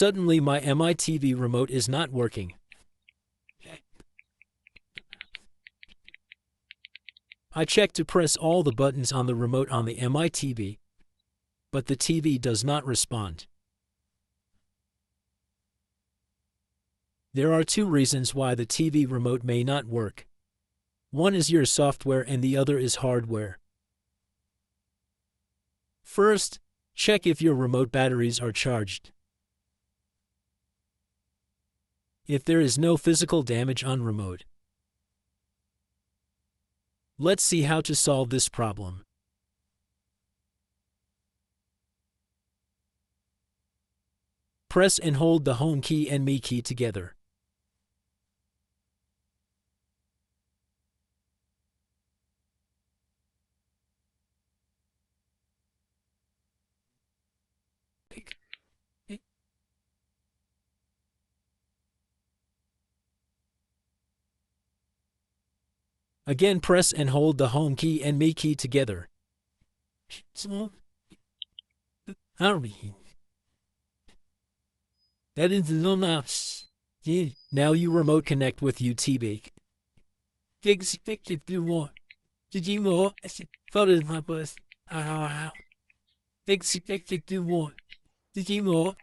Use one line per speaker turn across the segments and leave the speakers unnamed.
Suddenly my MITV remote is not working. I check to press all the buttons on the remote on the MITV, but the TV does not respond. There are two reasons why the TV remote may not work. One is your software and the other is hardware. First, check if your remote batteries are charged. If there is no physical damage on remote, let's see how to solve this problem. Press and hold the Home key and Me key together. Again, press and hold the Home key and Me key together. That is the mouse. Now you remote connect with YouTube. Fix if you want. Did you more? Follow my bus. Fix if you want. Did you more?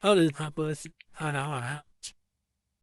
Follow my bus.